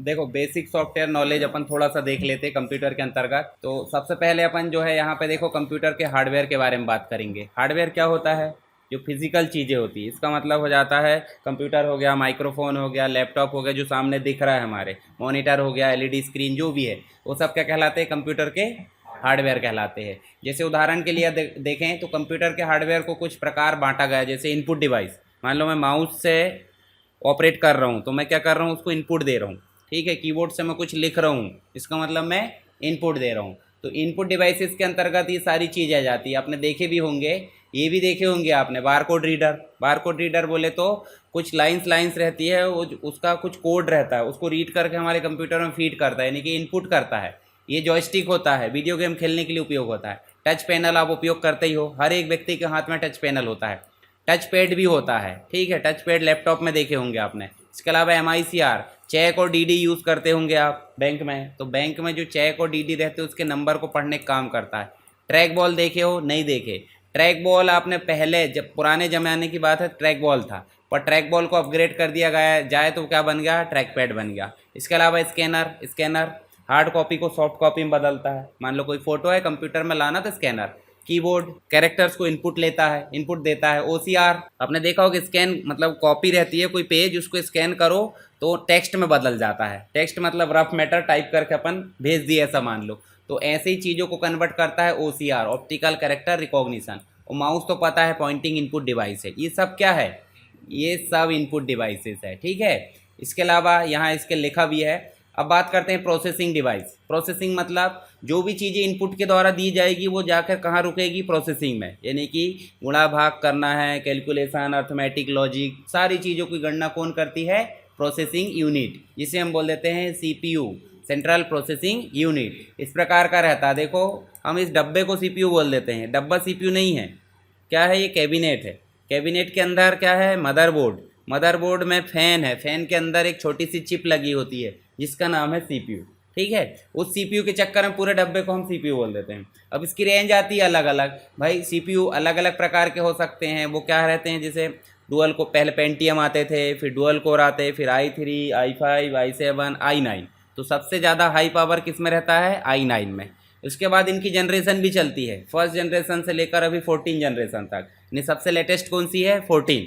देखो basic software knowledge अपन थोड़ा सा देख लेते हैं कंप्यूटर के अंतर्गत। तो सबसे पहले अपन जो है यहाँ पे देखो कंप्यूटर के हार्डवेयर के बारे में बात करेंगे। हार्डवेयर क्या होता है? जो फिजिकल चीज़ें होती है। इसका मतलब हो जाता है कंप्यूटर हो गया, माइक्रोफोन हो गया, लैपटॉप हो गया जो सामने दिख रहा है हमारे, मॉनिटर हो गया, एलईडी स्क्रीन, जो भी है वो सब क्या कहलाते हैं? कंप्यूटर के हार्डवेयर कहलाते हैं। जैसे उदाहरण के लिए देखें तो कंप्यूटर के हार्डवेयर को कुछ प्रकार बांटा गया है। जैसे इनपुट डिवाइस, मान लो मैं माउस से ऑपरेट कर रहा हूँ तो मैं क्या कर रहा हूँ? उसको इनपुट दे रहा हूँ। ठीक है, कीबोर्ड से मैं कुछ लिख रहा हूँ, इसका मतलब मैं इनपुट दे रहा हूँ। तो इनपुट डिवाइसेस के अंतर्गत ये सारी चीज़ें आ जाती है। आपने देखे भी होंगे, ये भी देखे होंगे आपने, बारकोड रीडर। बारकोड रीडर बोले तो कुछ लाइंस रहती है, वो उसका कुछ कोड रहता है, उसको रीड करके हमारे कंप्यूटर में फीड करता है, यानी कि इनपुट करता है। ये जॉयस्टिक होता है, वीडियो गेम खेलने के लिए उपयोग होता है। टच पैनल आप उपयोग करते ही हो, हर एक व्यक्ति के हाथ में टच पैनल होता है। टच पैड भी होता है, ठीक है, टच पैड लैपटॉप में देखे होंगे आपने। इसके अलावा MICR, चेक और DD यूज़ करते होंगे आप बैंक में, तो बैंक में जो चेक और DD रहते हैं उसके नंबर को पढ़ने का काम करता है। ट्रैक बॉल देखे हो? नहीं देखे? ट्रैक बॉल आपने पहले, जब पुराने ज़माने की बात है, ट्रैक बॉल था, पर ट्रैक बॉल को अपग्रेड कर दिया गया जाए तो क्या बन गया? ट्रैक पैड बन गया। इसके अलावा स्कैनर हार्ड कॉपी को सॉफ्ट कॉपी में बदलता है। मान लो कोई फोटो है कंप्यूटर में लाना तो स्कैनर। कीबोर्ड कैरेक्टर्स को इनपुट लेता है, इनपुट देता है। OCR आपने देखा होगा, स्कैन मतलब कॉपी रहती है कोई पेज, उसको स्कैन करो तो टेक्स्ट में बदल जाता है। टेक्स्ट मतलब रफ मैटर टाइप करके अपन भेज दिए ऐसा मान लो, तो ऐसे ही चीज़ों को कन्वर्ट करता है OCR, ऑप्टिकल कैरेक्टर रिकॉग्निशन। और माउस तो पता है पॉइंटिंग इनपुट डिवाइस है। ये सब क्या है? ये सब इनपुट डिवाइसेस है, ठीक है। इसके अलावा यहाँ इसके लिखा भी है। अब बात करते हैं प्रोसेसिंग डिवाइस। प्रोसेसिंग मतलब जो भी चीज़ें इनपुट के द्वारा दी जाएगी वो जाकर कहाँ रुकेगी? प्रोसेसिंग में, यानी कि गुणा भाग करना है, कैलकुलेशन, अर्थमेटिक, लॉजिक, सारी चीज़ों की गणना कौन करती है? प्रोसेसिंग यूनिट, जिसे हम बोल देते हैं CPU, सेंट्रल प्रोसेसिंग यूनिट। इस प्रकार का रहता है। देखो हम इस डब्बे को CPU बोल देते हैं, डब्बा CPU नहीं है। क्या है? ये कैबिनेट है। कैबिनेट के अंदर क्या है? मदरबोर्ड। मदरबोर्ड में फ़ैन है, फ़ैन के अंदर एक छोटी सी चिप लगी होती है जिसका नाम है CPU, ठीक है। उस CPU के चक्कर में पूरे डब्बे को हम CPU बोल देते हैं। अब इसकी रेंज आती है अलग अलग। भाई CPU अलग अलग प्रकार के हो सकते हैं। वो क्या रहते हैं? जैसे डुअल को, पहले पेंटियम आते थे, फिर डुअल कोर आते, फिर i3, i5, i7, i9। तो सबसे ज़्यादा हाई पावर किस में रहता है? i9 में। उसके बाद इनकी जनरेशन भी चलती है, फर्स्ट जनरेशन से लेकर अभी 14 जनरेशन तक। यानी सबसे लेटेस्ट कौन सी है? 14,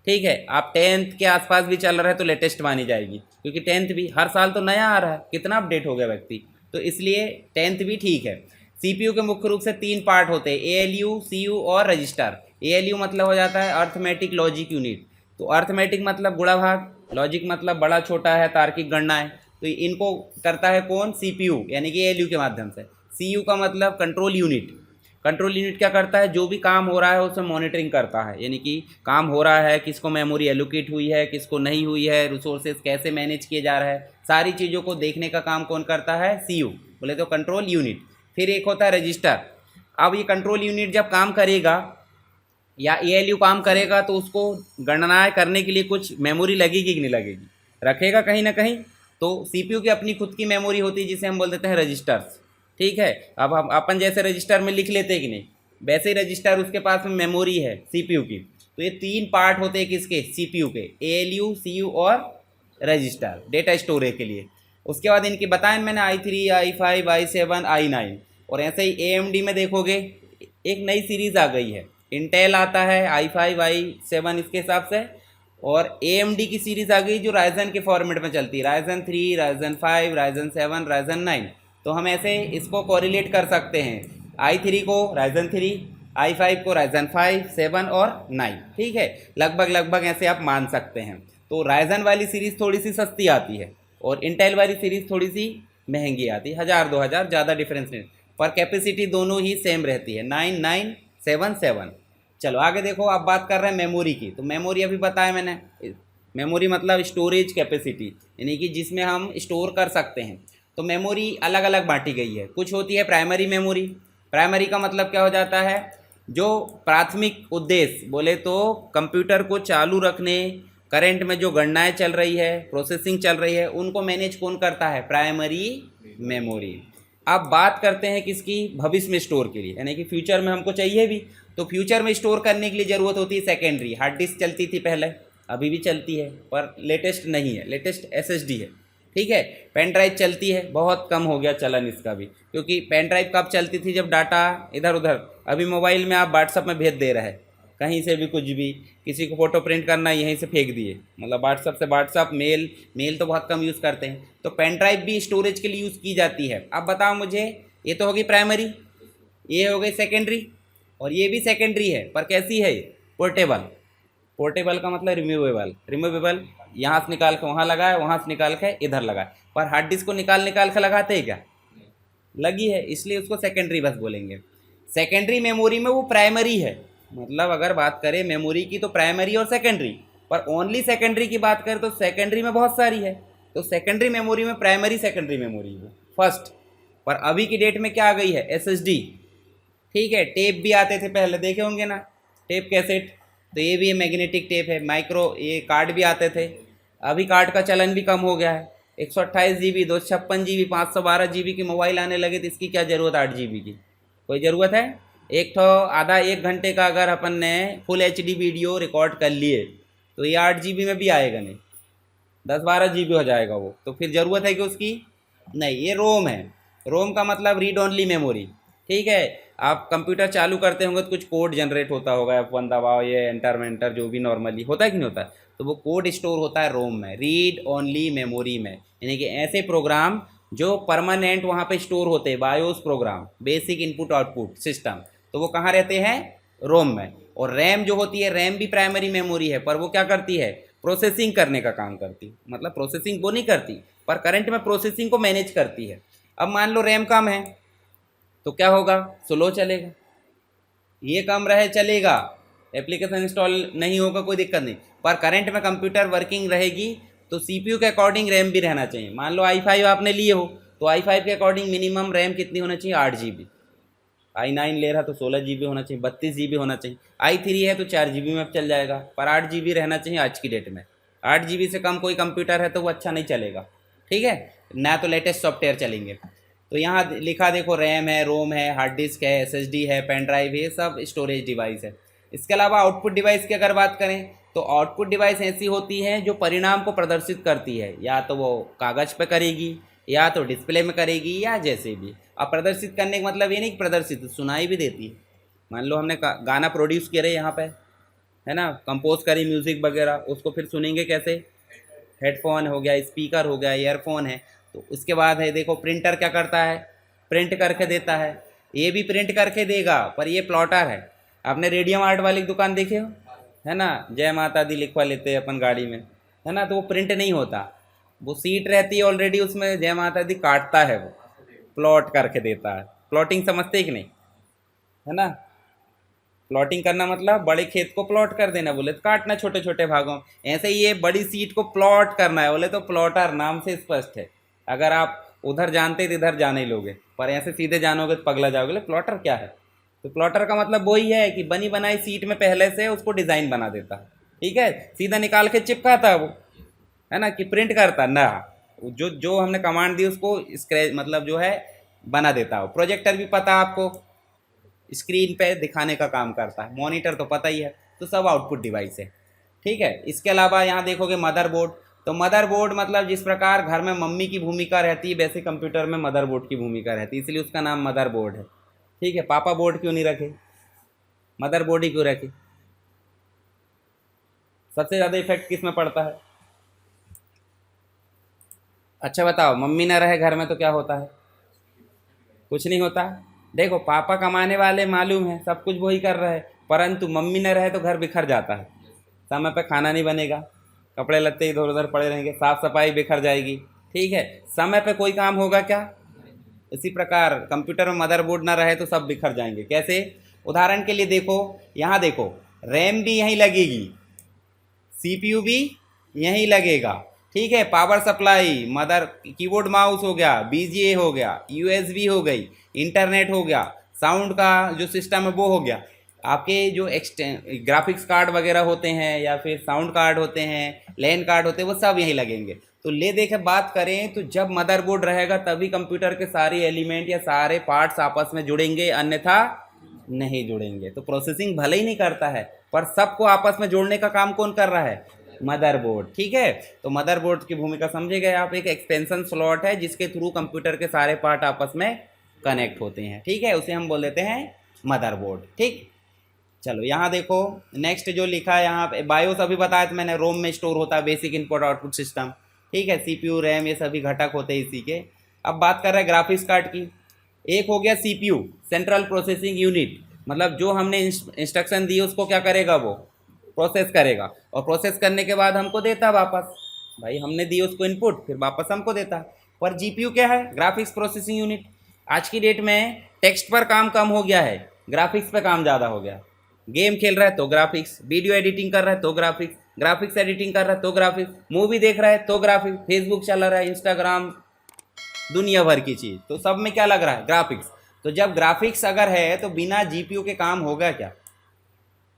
ठीक है। आप 10th के आसपास भी चल रहा है तो लेटेस्ट मानी जाएगी, क्योंकि 10th भी हर साल तो नया आ रहा है, कितना अपडेट हो गया व्यक्ति, तो इसलिए 10th भी ठीक है। CPU के मुख्य रूप से 3 पार्ट होते हैं, ALU, CU और रजिस्टर। ALU मतलब हो जाता है अर्थमेटिक लॉजिक यूनिट। तो अर्थमेटिक मतलब गुणा भाग, लॉजिक मतलब बड़ा छोटा है, तार्किक गणना है। तो इनको करता है कौन? CPU, यानी कि ALU के माध्यम से। CU का मतलब कंट्रोल यूनिट। कंट्रोल यूनिट क्या करता है? जो भी काम हो रहा है उसे मॉनिटरिंग करता है, यानी कि काम हो रहा है, किसको मेमोरी एलोकेट हुई है, किसको नहीं हुई है, रिसोर्सेज कैसे मैनेज किए जा रहा है, सारी चीज़ों को देखने का काम कौन करता है? CU, बोले तो कंट्रोल यूनिट। फिर एक होता है रजिस्टर। अब ये कंट्रोल यूनिट जब काम करेगा या ALU काम करेगा तो उसको गणनाएँ करने के लिए कुछ मेमोरी लगेगी कि नहीं लगेगी? रखेगा कहीं ना कहीं। तो CPU की अपनी खुद की मेमोरी होती है जिसे हम बोल देते हैं रजिस्टर्स, ठीक है। अब हम अपन जैसे रजिस्टर में लिख लेते हैं कि नहीं, वैसे ही रजिस्टर उसके पास में मेमोरी है CPU की। तो ये 3 पार्ट होते हैं किसके? CPU के, ALU, CU और रजिस्टर, डेटा स्टोरेज के लिए। उसके बाद इनकी बताएं मैंने i3, i5, i7, i9। और ऐसे ही AMD में देखोगे एक नई सीरीज़ आ गई है, इंटेल आता है i5, i7 इसके हिसाब से, और AMD की सीरीज़ आ गई जो राइजन के फॉर्मेट में चलती है, राइजन 3, राइजन 5, राइजन 7, राइजन 9। तो हम ऐसे इसको कोरिलेट कर सकते हैं, i3 को राइजन 3, i5 को राइजन 5, 7 और 9, ठीक है। लगभग ऐसे आप मान सकते हैं। तो राइजन वाली सीरीज़ थोड़ी सी सस्ती आती है और इंटेल वाली सीरीज़ थोड़ी सी महंगी आती है, 1000-2000, ज़्यादा डिफरेंस नहीं, पर कैपेसिटी दोनों ही सेम रहती है, 9977। चलो आगे देखो, आप बात कर रहे हैं मेमोरी की। तो मेमोरी अभी बताया मैंने, मेमोरी मतलब स्टोरेज कैपेसिटी, यानी कि जिसमें हम स्टोर कर सकते हैं। तो मेमोरी अलग अलग बांटी गई है। कुछ होती है प्राइमरी मेमोरी। प्राइमरी का मतलब क्या हो जाता है? जो प्राथमिक उद्देश्य बोले तो कंप्यूटर को चालू रखने, करंट में जो गणनाएं चल रही है, प्रोसेसिंग चल रही है, उनको मैनेज कौन करता है? Primary memory. अब बात करते हैं किसकी? भविष्य में स्टोर के लिए, यानी कि फ्यूचर में हमको चाहिए भी, तो फ्यूचर में स्टोर करने के लिए ज़रूरत होती है सेकेंडरी। हार्ड डिस्क चलती थी पहले, अभी भी चलती है, पर लेटेस्ट नहीं है, लेटेस्ट SSD है। ठीक है। पेन ड्राइव चलती है, बहुत कम हो गया चलन इसका भी, क्योंकि पेन ड्राइव कब चलती थी, जब डाटा इधर उधर। अभी मोबाइल में आप व्हाट्सअप में भेज दे रहे हैं, कहीं से भी कुछ भी, किसी को फ़ोटो प्रिंट करना है यहीं से फेंक दिए, मतलब व्हाट्सअप से व्हाट्सअप, मेल तो बहुत कम यूज़ करते हैं। तो पेन ड्राइव भी स्टोरेज के लिए यूज़ की जाती है। अब बताओ मुझे, ये तो होगी प्राइमरी, ये हो गई सेकेंडरी, और ये भी सेकेंडरी है, पर कैसी है, पोर्टेबल। पोर्टेबल का मतलब रिमूवेबल, यहाँ से निकाल के वहाँ लगाए, वहाँ से निकाल के इधर लगाए। पर हार्ड डिस्क को निकाल के लगाते हैं क्या, लगी है, इसलिए उसको सेकेंडरी बस बोलेंगे। सेकेंडरी मेमोरी में वो प्राइमरी है, मतलब अगर बात करें मेमोरी की तो प्राइमरी और सेकेंडरी, पर ओनली सेकेंडरी की बात करें तो सेकेंडरी में बहुत सारी है। तो सेकेंडरी मेमोरी में प्राइमरी सेकेंडरी मेमोरी है फर्स्ट। पर अभी की डेट में क्या आ गई है, एसएसडी। ठीक है, टेप भी आते थे पहले, देखे होंगे ना, टेप कैसेट, तो ये भी मैग्नेटिक टेप है। माइक्रो, ये कार्ड भी आते थे। अभी कार्ड का चलन भी कम हो गया है। 128 GB, 256 GB, 512 GB की मोबाइल आने लगे, तो इसकी क्या ज़रूरत 8 GB की, कोई ज़रूरत है। एक तो आधा 1 घंटे का अगर अपन ने फुल HD वीडियो रिकॉर्ड कर लिए तो ये 8 GB में भी आएगा नहीं, 10-12 GB हो जाएगा वो, तो फिर ज़रूरत है कि उसकी नहीं। ये रोम है, रोम का मतलब रीड ओनली मेमोरी। ठीक है, आप कंप्यूटर चालू करते होंगे तो कुछ कोड जनरेट होता होगा, F1 दबाओ, ये एंटर मेंटर जो भी नॉर्मली होता है कि नहीं होता है, तो वो कोड स्टोर होता है रोम में, रीड ओनली मेमोरी में। यानी कि ऐसे प्रोग्राम जो परमानेंट वहाँ पे स्टोर होते हैं, BIOS program, basic input output system, तो वो कहाँ रहते हैं, रोम में। और रैम जो होती है, रैम भी प्राइमरी मेमोरी है, पर वो क्या करती है, प्रोसेसिंग करने का काम करती है। मतलब प्रोसेसिंग वो नहीं करती, पर करंट में प्रोसेसिंग को मैनेज करती है। अब मान लो रैम कम है तो क्या होगा, स्लो चलेगा। ये कम रहे चलेगा, एप्लीकेशन इंस्टॉल नहीं होगा, कोई दिक्कत नहीं। पर करंट में कंप्यूटर वर्किंग रहेगी तो सीपीयू के अकॉर्डिंग रैम भी रहना चाहिए। मान लो i5 आपने लिए हो तो i5 के अकॉर्डिंग मिनिमम रैम कितनी होना चाहिए, 8 GB। i9 ले रहा तो 16 GB होना चाहिए, 32 GB होना चाहिए। i3 है तो 4 GB में चल जाएगा, पर 8 GB रहना चाहिए आज की डेट में। 8 GB से कम कोई कंप्यूटर है तो वो अच्छा नहीं चलेगा। ठीक है, ना तो लेटेस्ट सॉफ्टवेयर चलेंगे। तो यहाँ लिखा देखो, रैम है, रोम है, हार्ड डिस्क है, एसएसडी है, पेन ड्राइव है, सब स्टोरेज डिवाइस है। इसके अलावा आउटपुट डिवाइस की अगर बात करें तो आउटपुट डिवाइस ऐसी होती है जो परिणाम को प्रदर्शित करती है, या तो वो कागज़ पे करेगी, या तो डिस्प्ले में करेगी, या जैसे भी। अब प्रदर्शित करने का मतलब ये नहीं कि प्रदर्शित, सुनाई भी देती है। मान लो हमने गाना प्रोड्यूस करे यहाँ पे, है ना, कंपोज करी म्यूज़िक वगैरह, उसको फिर सुनेंगे कैसे, हेडफोन हो गया, स्पीकर हो गया, ईयरफोन है। तो उसके बाद है देखो, प्रिंटर क्या करता है, प्रिंट करके देता है। ये भी प्रिंट करके देगा, पर ये प्लॉटर है। आपने रेडियम आर्ट वाली दुकान देखे हो, है ना, जय माता दी लिखवा लेते हैं अपन गाड़ी में, है ना, तो वो प्रिंट नहीं होता, वो सीट रहती है ऑलरेडी, उसमें जय माता दी काटता है, वो प्लॉट करके देता है। प्लॉटिंग समझते कि नहीं, है ना। प्लॉटिंग करना मतलब बड़े खेत को प्लॉट कर देना, बोले तो काटना छोटे छोटे भागों। ऐसे ही ये बड़ी सीट को प्लॉट करना है, बोले तो प्लॉटर, नाम से स्पष्ट है। अगर आप उधर जानते तो इधर जाने लोगे, पर ऐसे सीधे जानोगे तो पगला जाओगे। प्लॉटर क्या है, तो प्लॉटर का मतलब वही है कि बनी बनाई सीट में पहले से उसको डिज़ाइन बना देता है। ठीक है, सीधा निकाल के चिपकाता है वो, है ना, कि प्रिंट करता ना, जो जो हमने कमांड दी उसको स्क्रैच मतलब जो है बना देता है। प्रोजेक्टर भी पता आपको, स्क्रीन पे दिखाने का काम करता है। मॉनिटर तो पता ही है। तो सब आउटपुट डिवाइस है। ठीक है, इसके अलावा यहाँ देखोगे मदरबोर्ड। तो मदरबोर्ड मतलब जिस प्रकार घर में मम्मी की भूमिका रहती है, वैसे कंप्यूटर में मदरबोर्ड की भूमिका रहती है, इसलिए उसका नाम मदरबोर्ड है। ठीक है, पापा बोर्ड क्यों नहीं रखे, मदरबोर्ड ही क्यों रखे। सबसे ज़्यादा इफेक्ट किस में पड़ता है, अच्छा बताओ, मम्मी ना रहे घर में तो क्या होता है, कुछ नहीं होता। देखो, पापा कमाने वाले मालूम है, सब कुछ वही कर रहे हैं, परंतु मम्मी न रहे तो घर बिखर जाता है। समय पे खाना नहीं बनेगा, कपड़े लत्ते इधर उधर पड़े रहेंगे, साफ सफाई बिखर जाएगी। ठीक है, समय पे कोई काम होगा क्या। इसी प्रकार कंप्यूटर में मदरबोर्ड ना रहे तो सब बिखर जाएंगे। कैसे, उदाहरण के लिए देखो, यहाँ देखो, रैम भी यहीं लगेगी, सीपीयू भी यहीं लगेगा। ठीक है, power supply, mother keyboard mouse हो गया, बीजीए हो गया, यूएसबी हो गई, इंटरनेट हो गया, साउंड का जो सिस्टम है वो हो गया। आपके जो ग्राफिक्स कार्ड वगैरह होते हैं, या फिर साउंड कार्ड होते हैं, लैन कार्ड होते हैं, वो सब यहीं लगेंगे। तो ले देखे बात करें तो जब मदरबोर्ड रहेगा तभी कंप्यूटर के सारे एलिमेंट या सारे पार्ट्स आपस में जुड़ेंगे, अन्यथा नहीं जुड़ेंगे। तो प्रोसेसिंग भले ही नहीं करता है, पर सबको आपस में जोड़ने का काम कौन कर रहा है, मदरबोर्ड। ठीक है, तो मदरबोर्ड की भूमिका समझे गए आप। एक एक्सटेंशन स्लॉट है जिसके थ्रू कंप्यूटर के सारे पार्ट आपस में कनेक्ट होते हैं। ठीक है, उसे हम बोल देते हैं मदरबोर्ड। ठीक, चलो यहाँ देखो नेक्स्ट जो लिखा है यहाँ पे, बायोस अभी बताया था मैंने, रोम में स्टोर होता है बेसिक इनपुट आउटपुट सिस्टम। ठीक है, सीपीयू रैम ये सभी घटक होते हैं इसी के। अब बात कर रहे हैं ग्राफिक्स कार्ड की। एक हो गया सीपीयू, सेंट्रल प्रोसेसिंग यूनिट, मतलब जो हमने इंस्ट्रक्शन दी उसको क्या करेगा, वो प्रोसेस करेगा, और प्रोसेस करने के बाद हमको देता वापस। भाई हमने दी उसको इनपुट, फिर वापस हमको देता। पर जीपीयू क्या है, ग्राफिक्स प्रोसेसिंग यूनिट। आज की डेट में टेक्स्ट पर काम कम हो गया है, ग्राफिक्स पर काम ज़्यादा हो गया। गेम खेल रहा है तो ग्राफिक्स, वीडियो एडिटिंग कर रहा है तो ग्राफिक्स, ग्राफिक्स एडिटिंग कर रहा है तो ग्राफिक्स, मूवी देख रहा है तो ग्राफिक्स, फेसबुक चला रहा है, इंस्टाग्राम, दुनिया भर की चीज़, तो सब में क्या लग रहा है, ग्राफिक्स। तो जब ग्राफिक्स अगर है तो बिना जीपीयू के काम होगा क्या,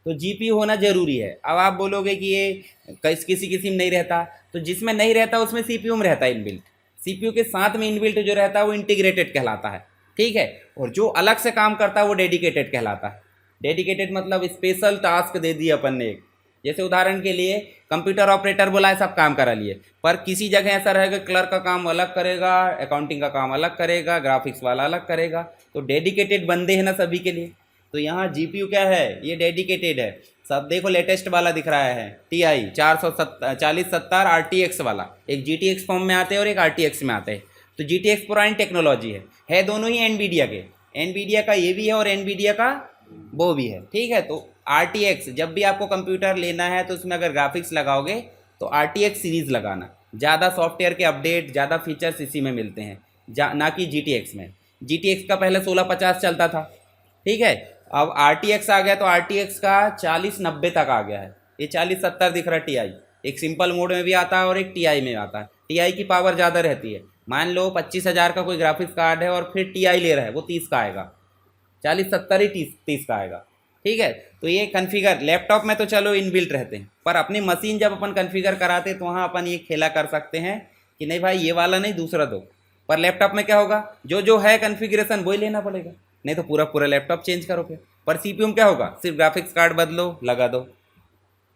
तो जीपीयू होना जरूरी है। अब आप बोलोगे कि ये किसी किसी में नहीं रहता, तो जिसमें नहीं रहता उसमें सीपीयू में रहता है इनबिल्ट। सीपीयू के साथ में इनबिल्ट जो रहता है वो इंटीग्रेटेड कहलाता है। ठीक है, और जो अलग से काम करता है वो डेडिकेटेड कहलाता है। डेडिकेटेड मतलब स्पेशल टास्क दे दिए अपन ने एक, जैसे उदाहरण के लिए कंप्यूटर ऑपरेटर बोला है, सब काम करा लिए, पर किसी जगह ऐसा रहेगा क्लर्क का काम अलग करेगा, अकाउंटिंग का काम अलग करेगा, ग्राफिक्स वाला अलग करेगा, तो डेडिकेटेड बंदे हैं ना सभी के लिए। तो यहाँ जीपीयू क्या है, ये डेडिकेटेड है। सब देखो लेटेस्ट वाला दिख रहा है TI 4070 RTX वाला, एक GTX फॉर्म में आते हैं और एक RTX में आते हैं। तो GTX पुरानी टेक्नोलॉजी है दोनों ही एनवीडिया के, एनवीडिया का ये भी है और एनवीडिया का वो भी है। ठीक है, तो RTX जब भी आपको कंप्यूटर लेना है तो उसमें अगर ग्राफिक्स लगाओगे तो RTX सीरीज़ लगाना, ज़्यादा सॉफ्टवेयर के अपडेट, ज़्यादा फीचर्स इसी में मिलते हैं, ना कि GTX में। GTX का पहले 1650 चलता था। ठीक है, अब RTX आ गया तो RTX का 4090 तक आ गया है। ये 4070 दिख रहा है TI, एक सिंपल मोड में भी आता है और एक TI में आता है। TI की पावर ज़्यादा रहती है। मान लो 25,000 का कोई ग्राफिक्स कार्ड है और फिर TI ले रहा है, वो 30 का आएगा, 4070 ही 30 का आएगा। ठीक है, तो ये कन्फिगर लैपटॉप में तो चलो इनबिल्ट रहते हैं, पर अपनी मशीन जब अपन कन्फिगर कराते हैं तो वहाँ अपन ये खेला कर सकते हैं कि नहीं भाई ये वाला नहीं दूसरा दो। पर लैपटॉप में क्या होगा, जो है कन्फिग्रेशन वही लेना पड़ेगा, नहीं तो पूरा लैपटॉप चेंज करोगे। पर सीपीयू में क्या होगा, सिर्फ ग्राफिक्स कार्ड बदलो, लगा दो।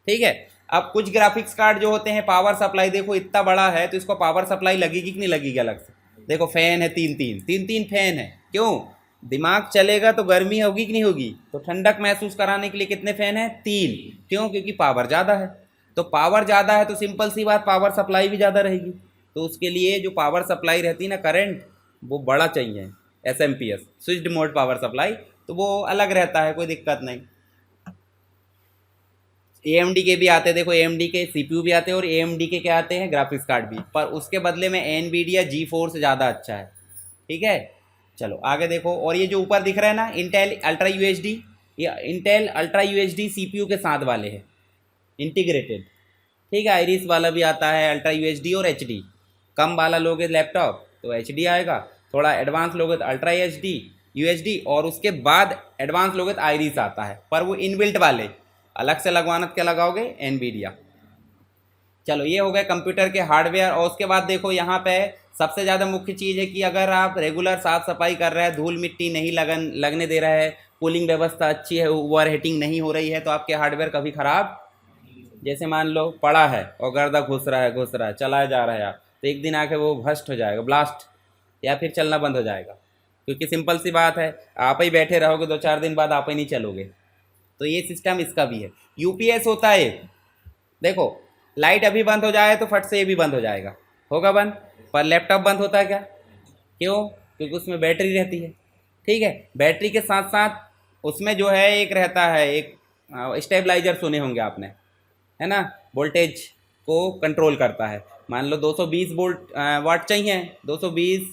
ठीक है, अब कुछ ग्राफिक्स कार्ड जो होते हैं पावर सप्लाई देखो इतना बड़ा है तो इसको पावर सप्लाई लगेगी कि नहीं लगेगी अलग से। देखो फैन है, तीन फैन है, क्यों, दिमाग चलेगा तो गर्मी होगी कि नहीं होगी, तो ठंडक महसूस कराने के लिए कितने फैन हैं, 3, क्यों, क्योंकि पावर ज़्यादा है। तो पावर ज़्यादा है तो सिंपल सी बात पावर सप्लाई भी ज़्यादा रहेगी, तो उसके लिए जो पावर सप्लाई रहती है ना करंट, वो बड़ा चाहिए, SMPS switched mode power supply, तो वो अलग रहता है, कोई दिक्कत नहीं। AMD के भी आते हैं, देखो AMD के CPU भी आते हैं और AMD के क्या आते हैं, ग्राफिक्स कार्ड भी, पर उसके बदले में NVIDIA GeForce ज़्यादा अच्छा है। ठीक है, चलो आगे देखो। और ये जो ऊपर दिख रहा है ना इंटेल अल्ट्रा UHD, ये इंटेल अल्ट्रा UHD CPU के साथ वाले हैं, इंटीग्रेटेड। ठीक है, आइरिस वाला भी आता है अल्ट्रा UHD और HD। कम वाला लोगे लैपटॉप तो HD आएगा, थोड़ा एडवांस लोगे तो अल्ट्रा UHD, और उसके बाद एडवांस लोगे तो आइरिस आता है, पर वो इनबिल्ट वाले, अलग से लगवाना क्या लगाओगे, NVIDIA। चलो ये हो गए कंप्यूटर के हार्डवेयर। और उसके बाद देखो यहाँ पे सबसे ज़्यादा मुख्य चीज़ है कि अगर आप रेगुलर साफ़ सफाई कर रहे हैं, धूल मिट्टी नहीं लगने दे रहा है, कूलिंग व्यवस्था अच्छी है, ओवर हीटिंग नहीं हो रही है, तो आपके हार्डवेयर कभी ख़राब, जैसे मान लो पड़ा है और गर्दा घुस रहा है चलाया जा रहा है आप, तो एक दिन आके वो भस्ट हो जाएगा, ब्लास्ट, या फिर चलना बंद हो जाएगा। क्योंकि सिंपल सी बात है, आप ही बैठे रहोगे 2-4 दिन बाद आप ही नहीं चलोगे। तो ये सिस्टम इसका भी है। UPS होता है, देखो लाइट अभी बंद हो जाए तो फट से ये भी बंद हो जाएगा, होगा बंद, पर लैपटॉप बंद होता है क्या, क्यों, क्योंकि उसमें बैटरी रहती है। ठीक है, बैटरी के साथ साथ उसमें जो है एक रहता है, एक स्टेबलाइजर सुने होंगे आपने, है ना, वोल्टेज को कंट्रोल करता है। मान लो 220 वाट चाहिए, 220,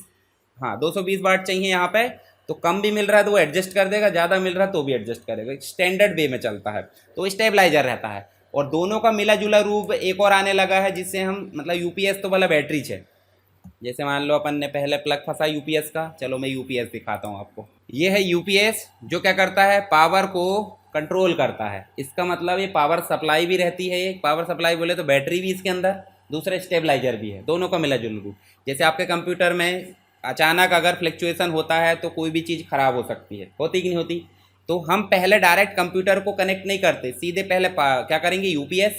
हाँ 220 वाट चाहिए यहाँ पे, तो कम भी मिल रहा है तो वो एडजस्ट कर देगा, ज़्यादा मिल रहा है तो भी एडजस्ट करेगा, स्टैंडर्ड वे में चलता है, तो स्टेबलाइजर रहता है। और दोनों का मिला जुला रूप एक और आने लगा है, जिससे हम मतलब UPS तो वाला बैटरी है, जैसे मान लो अपन ने पहले प्लग फंसा UPS का, चलो मैं UPS दिखाता हूँ आपको। ये है UPS, जो क्या करता है, पावर को कंट्रोल करता है। इसका मतलब ये पावर सप्लाई भी रहती है, एक पावर सप्लाई बोले तो बैटरी भी इसके अंदर, दूसरा स्टेबलाइजर भी है, दोनों का मिला जुला रूप। जैसे आपके कंप्यूटर में अचानक अगर फ्लक्चुएसन होता है तो कोई भी चीज़ ख़राब हो सकती है, होती कि नहीं होती, तो हम पहले डायरेक्ट कंप्यूटर को कनेक्ट नहीं करते, सीधे पहले क्या करेंगे, UPS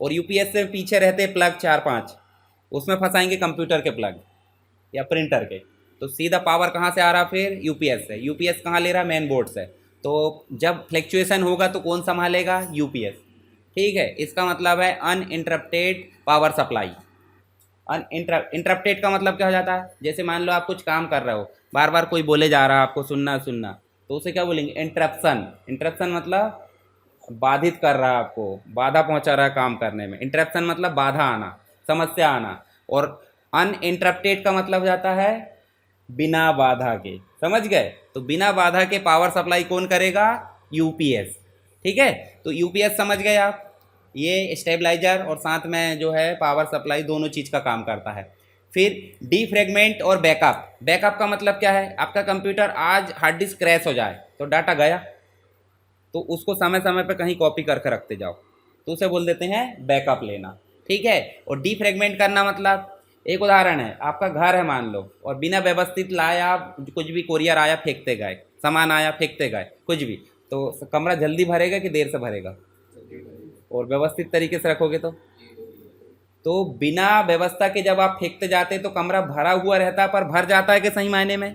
और यूपीएस से पीछे रहते प्लग 4-5, उसमें फंसाएंगे कंप्यूटर के प्लग या प्रिंटर के। तो सीधा पावर कहाँ से आ रहा फिर यूपीएस से। यूपीएस कहाँ ले रहा, मेन बोर्ड से। तो जब फ्लैक्चुएशन होगा तो कौन संभालेगा, यूपीएस। ठीक है, इसका मतलब है अनइंटरप्टेड पावर सप्लाई। इंटरप्टेड का मतलब क्या हो जाता है, जैसे मान लो आप कुछ काम कर रहे हो, बार बार कोई बोले जा रहा है आपको सुनना सुनना, तो उसे क्या बोलेंगे, इंटरप्शन। इंटरप्शन मतलब बाधित कर रहा है आपको, बाधा पहुंचा रहा है काम करने में। इंटरप्शन मतलब बाधा आना, समस्या आना। और अनइंटरप्टेड का मतलब जाता है बिना बाधा के, समझ गए। तो बिना बाधा के पावर सप्लाई कौन करेगा, यूपीएस। ठीक है, तो यूपीएस समझ गए आप, ये स्टेबलाइजर और साथ में जो है पावर सप्लाई दोनों चीज़ का काम करता है। फिर डीफ्रेगमेंट और बैकअप। बैकअप का मतलब क्या है, आपका कंप्यूटर आज हार्ड डिस्क क्रैश हो जाए तो डाटा गया, तो उसको समय समय पे कहीं कॉपी करके रखते जाओ, तो उसे बोल देते हैं बैकअप लेना। ठीक है, और डीफ्रेगमेंट करना मतलब, एक उदाहरण है, आपका घर है मान लो, और बिना व्यवस्थित लाया कुछ भी कोरियर आया फेंकते गए, सामान आया फेंकते गए, कुछ भी, तो कमरा जल्दी भरेगा कि देर से भरेगा, और व्यवस्थित तरीके से रखोगे तो बिना व्यवस्था के जब आप फेंकते जाते तो कमरा भरा हुआ रहता, पर भर जाता है कि सही मायने में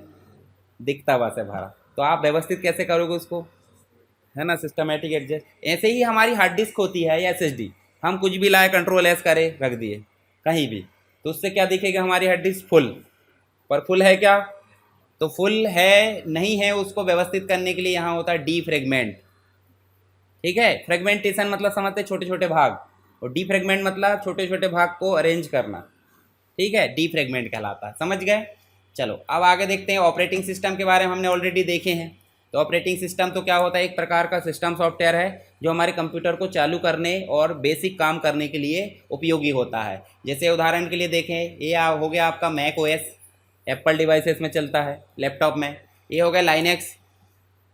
दिखता वैसे भरा। तो आप व्यवस्थित कैसे करोगे उसको, है ना, सिस्टमेटिक एडजस्ट। ऐसे ही हमारी हार्ड डिस्क होती है या एसएसडी, हम कुछ भी लाए कंट्रोल एस करे रख दिए कहीं भी, तो उससे क्या दिखेगा, हमारी हार्ड डिस्क फुल। पर फुल है क्या, तो फुल है नहीं है, उसको व्यवस्थित करने के लिए यहाँ होता है डीफ्रेगमेंट। ठीक है, फ्रेगमेंटेशन मतलब समझते छोटे छोटे भाग, और डीफ्रेगमेंट मतलब छोटे छोटे भाग को अरेंज करना। ठीक है, डीफ्रेगमेंट कहलाता है, समझ गए। चलो अब आगे देखते हैं, ऑपरेटिंग सिस्टम के बारे में हमने ऑलरेडी देखे हैं। तो ऑपरेटिंग सिस्टम तो क्या होता है, एक प्रकार का सिस्टम सॉफ्टवेयर है जो हमारे कंप्यूटर को चालू करने और बेसिक काम करने के लिए उपयोगी होता है। जैसे उदाहरण के लिए देखें, ये हो गया आपका मैक ओएस, एप्पल डिवाइसेस में चलता है, लैपटॉप में। ये हो गया लाइनेक्स,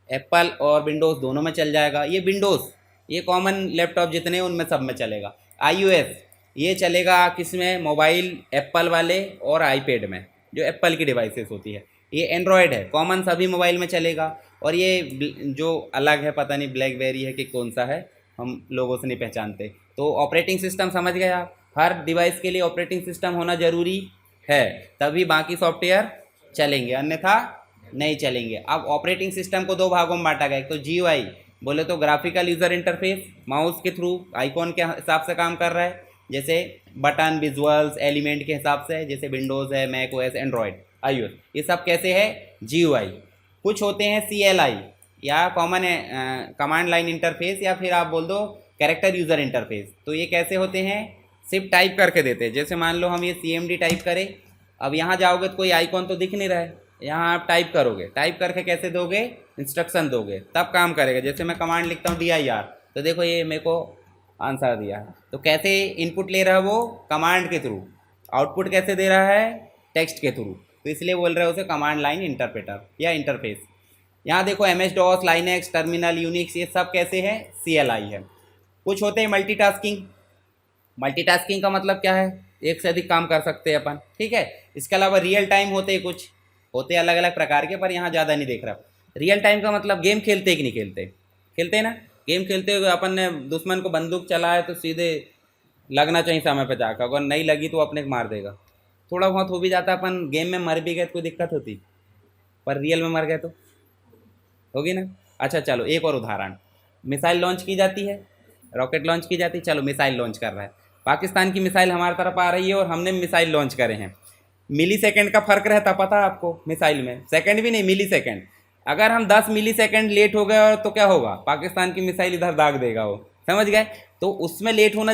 एप्पल और विंडोज़ दोनों में चल जाएगा। ये विंडोज़, ये कॉमन लैपटॉप जितने हैं उनमें सब में चलेगा। iOS ये चलेगा किस में, मोबाइल एप्पल वाले और आईपैड में, जो एप्पल की डिवाइसेस होती है। ये एंड्रॉयड है, कॉमन सभी मोबाइल में चलेगा। और ये जो अलग है, पता नहीं ब्लैकबेरी है कि कौन सा है, हम लोगों से नहीं पहचानते। तो ऑपरेटिंग सिस्टम समझ गए आप, हर डिवाइस के लिए ऑपरेटिंग सिस्टम होना ज़रूरी है, तभी बाकी सॉफ्टवेयर चलेंगे, अन्यथा नहीं चलेंगे। अब ऑपरेटिंग सिस्टम को दो भागों में बांटा गया, एक तो जीयूआई, बोले तो ग्राफिकल यूज़र इंटरफेस, माउस के थ्रू आइकॉन के हिसाब से काम कर रहा है, जैसे बटन, विजुअल्स, एलिमेंट के हिसाब से, जैसे विंडोज़ है, मैक ओएस, एंड्रॉयड, आईओएस, ये सब कैसे है, जीयूआई। कुछ होते हैं सीएलआई या कॉमन कमांड लाइन इंटरफेस, या फिर आप बोल दो कैरेक्टर यूज़र इंटरफेस। तो ये कैसे होते हैं, सिर्फ टाइप करके देते हैं। जैसे मान लो हम ये CMD टाइप करें, अब यहाँ जाओगे तो कोई आइकॉन तो दिख नहीं रहा है, यहाँ आप टाइप करोगे, टाइप करके कैसे दोगे, इंस्ट्रक्शन दोगे तब काम करेगा। जैसे मैं कमांड लिखता हूँ DIR, तो देखो ये मेरे को आंसर दिया है। तो कैसे इनपुट ले रहा है वो, कमांड के थ्रू। आउटपुट कैसे दे रहा है, टेक्स्ट के थ्रू। तो इसलिए बोल रहे हो उसे कमांड लाइन इंटरप्रेटर या इंटरफेस। यहाँ देखो MS-DOS, लाइनेक्स, टर्मिनल, यूनिक्स, ये सब कैसे है, CLI है। कुछ होते हैं मल्टीटास्किंग। मल्टीटास्किंग का मतलब क्या है, एक से अधिक काम कर सकते हैं अपन। ठीक है, इसके अलावा रियल टाइम होते हैं, कुछ होते हैं अलग अलग प्रकार के, पर यहाँ ज़्यादा नहीं देख रहा। रियल टाइम का मतलब गेम खेलते कि नहीं खेलते, खेलते हैं ना। गेम खेलते हुए अपन ने दुश्मन को बंदूक चलाए तो सीधे लगना चाहिए समय पर जाकर, अगर नहीं लगी तो अपने को मार देगा। थोड़ा बहुत हो भी जाता, अपन गेम में मर भी गए तो कोई दिक्कत होती, पर रियल में मर गए तो होगी ना। अच्छा चलो एक और उदाहरण, मिसाइल लॉन्च की जाती है, रॉकेट लॉन्च की जाती है। चलो मिसाइल लॉन्च कर रहा है, पाकिस्तान की मिसाइल हमारी तरफ आ रही है और हमने मिसाइल लॉन्च करे हैं। मिली सेकेंड का फ़र्क रहता, पता है आपको, मिसाइल में सेकंड भी नहीं, मिली सेकेंड। अगर हम 10 मिली सेकेंड लेट हो गए और तो क्या होगा, पाकिस्तान की मिसाइल इधर दाग देगा वो, समझ गए। तो उसमें लेट होना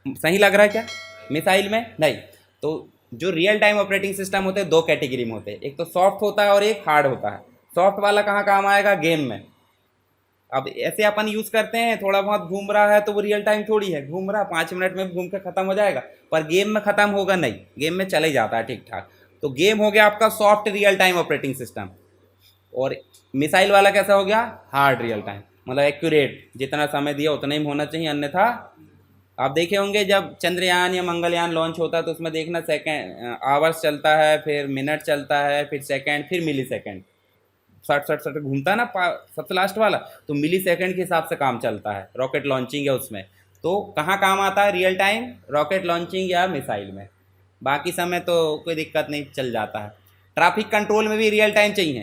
सही लग रहा है क्या, मिसाइल में नहीं। तो जो रियल टाइम ऑपरेटिंग सिस्टम होते हैं दो कैटेगरी में होते हैं, एक तो सॉफ्ट होता है और एक हार्ड होता है। सॉफ्ट वाला कहाँ काम आएगा, गेम में। अब ऐसे अपन यूज़ करते हैं, थोड़ा बहुत घूम रहा है तो वो रियल टाइम थोड़ी है, घूम रहा 5 मिनट में घूम के ख़त्म हो जाएगा, पर गेम में ख़त्म होगा नहीं, गेम में चले जाता है ठीक ठाक। तो गेम हो गया आपका soft real time operating system, और मिसाइल वाला कैसा हो गया, हार्ड रियल टाइम, मतलब एक्यूरेट, जितना समय दिया उतना ही होना चाहिए, अन्यथा। आप देखे होंगे जब चंद्रयान या मंगलयान लॉन्च होता है तो उसमें देखना सेकेंड आवर्स चलता है, फिर मिनट चलता है, फिर सेकेंड, फिर मिली सेकेंड, 60 घूमता है ना सबसे लास्ट वाला, तो मिली सेकेंड के हिसाब से काम चलता है रॉकेट लॉन्चिंग है उसमें। तो कहाँ काम आता है? रियल टाइम रॉकेट लॉन्चिंग या मिसाइल में। बाकी समय तो कोई दिक्कत नहीं, चल जाता है। ट्रैफिक कंट्रोल में भी रियल टाइम चाहिए।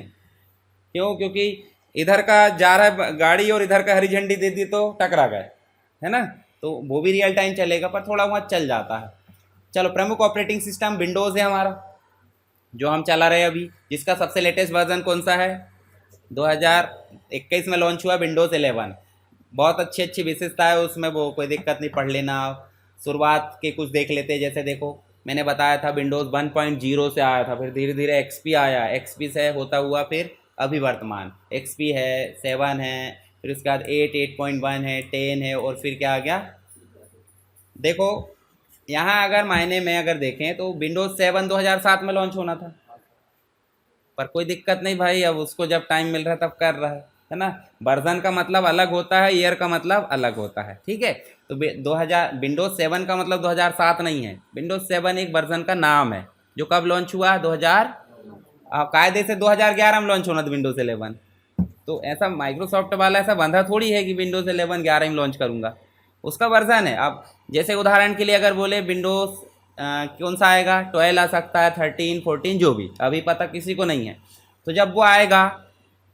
क्यों? क्योंकि इधर का जा रहा है गाड़ी और इधर का हरी झंडी दे दी तो टकरा गए, है ना, तो वो भी रियल टाइम चलेगा, पर थोड़ा बहुत चल जाता है। चलो, प्रमुख ऑपरेटिंग सिस्टम विंडोज़ है हमारा, जो हम चला रहे हैं अभी, जिसका सबसे लेटेस्ट वर्जन कौन सा है? 2021 में लॉन्च हुआ विंडोज़ 11। बहुत अच्छी अच्छी विशेषता है उसमें, वो कोई दिक्कत नहीं, पढ़ लेना। शुरुआत के कुछ देख लेते हैं। जैसे देखो, मैंने बताया था विंडोज़ 1.0 से आया था, फिर धीरे धीरे एक्सपी आया, एक्सपी से होता हुआ फिर अभी वर्तमान एक्सपी है, 7 है, फिर उसके बाद 8, 8.1 है, 10 है, और फिर क्या आ गया? देखो यहाँ अगर मायने में अगर देखें तो विंडोज़ 7 2007 में लॉन्च होना था, पर कोई दिक्कत नहीं भाई, अब उसको जब टाइम मिल रहा है तब कर रहा है ना। वर्जन का मतलब अलग होता है, ईयर का मतलब अलग होता है, ठीक है। तो 2000 विंडोज़ 7 का मतलब 2007 नहीं है। विंडोज़ 7 एक वर्जन का नाम है, जो कब लॉन्च हुआ? 2000, कायदे से 2011 में लॉन्च होना था विंडोज़ 11। तो ऐसा माइक्रोसॉफ्ट वाला ऐसा बंधा थोड़ी है कि विंडोज़ 11 11 में लॉन्च करूँगा, उसका वर्जन है। अब जैसे उदाहरण के लिए अगर बोले विंडोज़ कौन सा आएगा, 12 आ सकता है, 13, 14, जो भी, अभी पता किसी को नहीं है। तो जब वो आएगा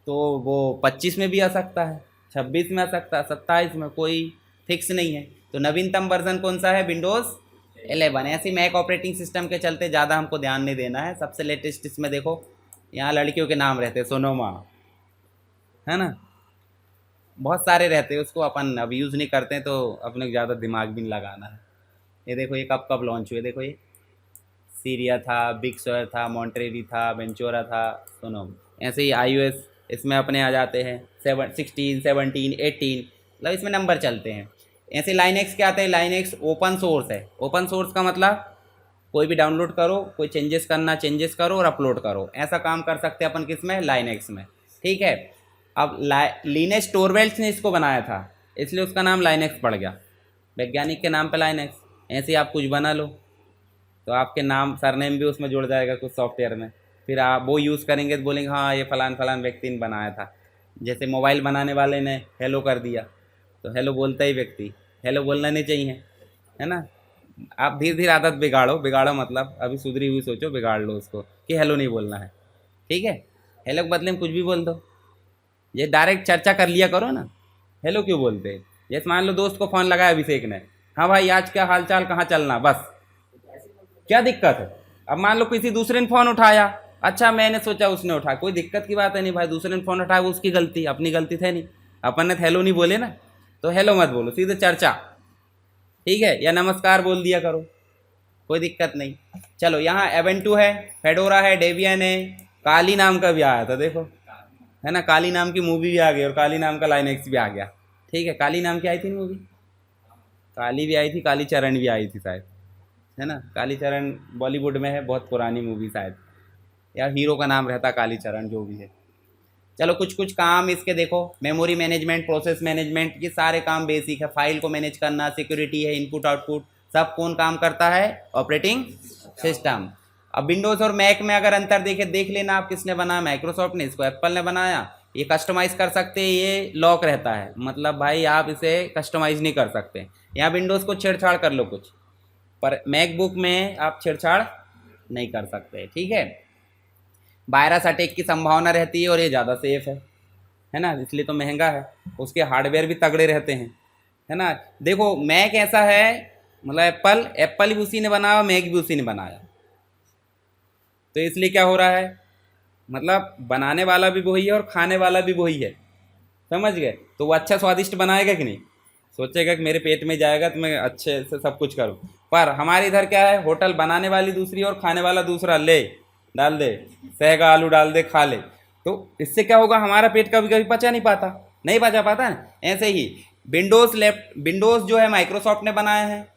तो वो 25 में भी आ सकता है, 26 में आ सकता है, 27 में, कोई फिक्स नहीं है। तो नवीनतम वर्जन कौन सा है? विंडोज़ 11। ऐसी मैक ऑपरेटिंग सिस्टम के चलते ज़्यादा हमको ध्यान नहीं देना है। सबसे लेटेस्ट इसमें देखो, यहाँ लड़कियों के नाम रहते हैं, सोनोमा, है ना, बहुत सारे रहते हैं, उसको अपन अब यूज़ नहीं करते हैं, तो अपने को ज़्यादा दिमाग भी नहीं लगाना है। ये देखो, ये कब कब लॉन्च हुए, देखो, ये सीरिया था, बिग सॉयर था, मॉन्टेरी था, वेंचोरा था, सोनोम। ऐसे ही iOS इसमें अपने आ जाते हैं, 16, 17, 18, मतलब इसमें नंबर चलते हैं। ऐसे लाइनेक्स क्या आते हैं? लाइनेक्स ओपन सोर्स है। ओपन सोर्स का मतलब कोई भी डाउनलोड करो, कोई चेंजेस करना चेंजेस करो और अपलोड करो, ऐसा काम कर सकते हैं अपन किस में? लाइनेक्स में, ठीक है। अब लिनस टोरवेल्ड्स ने इसको बनाया था, इसलिए उसका नाम लाइनेक्स पड़ गया, वैज्ञानिक के नाम पे लाइनेक्स। ऐसे ही आप कुछ बना लो तो आपके नाम सरनेम भी उसमें जुड़ जाएगा कुछ सॉफ्टवेयर में, फिर आप वो यूज़ करेंगे तो बोलेंगे हाँ ये फलान फलान व्यक्ति ने बनाया था। जैसे मोबाइल बनाने वाले ने हेलो कर दिया, तो हेलो बोलता ही व्यक्ति, हेलो बोलना नहीं चाहिए, है ना। आप धीरे धीरे आदत बिगाड़ो, बिगाड़ो मतलब अभी सुधरी हुई सोचो, बिगाड़ लो उसको कि हेलो नहीं बोलना है, ठीक है। हेलो के बदले में कुछ भी बोल दो, ये डायरेक्ट चर्चा कर लिया करो ना। हेलो क्यों बोलते हैं? जैसे मान लो दोस्त को फ़ोन लगाया अभिषेक ने, हाँ भाई आज क्या हाल चाल, कहाँ चलना, बस, क्या दिक्कत है? अब मान लो किसी दूसरे ने फ़ोन उठाया, अच्छा मैंने सोचा उसने उठाया, कोई दिक्कत की बात है नहीं भाई, दूसरे ने फ़ोन उठाया वो उसकी गलती, अपनी गलती थे नहीं, अपन ने हेलो नहीं बोले ना, तो हेलो मत बोलो, सीधे चर्चा, ठीक है, या नमस्कार बोल दिया करो, कोई दिक्कत नहीं। चलो, यहाँ एवेंटू है, फेडोरा है, डेबियन है, काली नाम का भी आया था, देखो, है ना, काली नाम की मूवी भी आ गई और काली नाम का लाइनेक्स भी आ गया, ठीक है। काली नाम की आई थी मूवी, काली भी आई थी, काली चरण भी आई थी शायद, है ना। काली चरण बॉलीवुड में है, बहुत पुरानी मूवी शायद, या हीरो का नाम रहता काली चरण, जो भी है। चलो, कुछ कुछ काम इसके देखो, मेमोरी मैनेजमेंट, प्रोसेस मैनेजमेंट, ये सारे काम बेसिक है। फाइल को मैनेज करना, सिक्योरिटी है, इनपुट आउटपुट, सब कौन काम करता है? Operating system. अब विंडोज़ और मैक में अगर अंतर देख लेना आप, किसने बनाया? माइक्रोसॉफ्ट ने, इसको एप्पल ने बनाया। ये कस्टमाइज़ कर सकते हैं, ये लॉक रहता है, मतलब भाई आप इसे कस्टमाइज़ नहीं कर सकते। यहाँ विंडोज़ को छेड़छाड़ कर लो कुछ, पर मैकबुक में आप छेड़छाड़ नहीं कर सकते, ठीक है। वायरस अटैक की संभावना रहती है और ये ज़्यादा सेफ है ना, इसलिए तो महंगा है। उसके हार्डवेयर भी तगड़े रहते हैं, है ना। देखो मैक ऐसा है, मतलब एप्पल भी उसी ने बनाया, मैक भी उसी ने बनाया, तो इसलिए क्या हो रहा है, मतलब बनाने वाला भी वही है और खाने वाला भी वही है, समझ गए। तो वो अच्छा स्वादिष्ट बनाएगा कि नहीं, सोचेगा कि मेरे पेट में जाएगा तो मैं अच्छे से सब कुछ करूँ। पर हमारे इधर क्या है, होटल बनाने वाली दूसरी और खाने वाला दूसरा, ले डाल दे, सहगा आलू डाल दे, खा ले। तो इससे क्या होगा, हमारा पेट कभी कभी पचा नहीं पाता, नहीं पचा पाता ना। ऐसे ही विंडोज़ जो है माइक्रोसॉफ्ट ने बनाया है,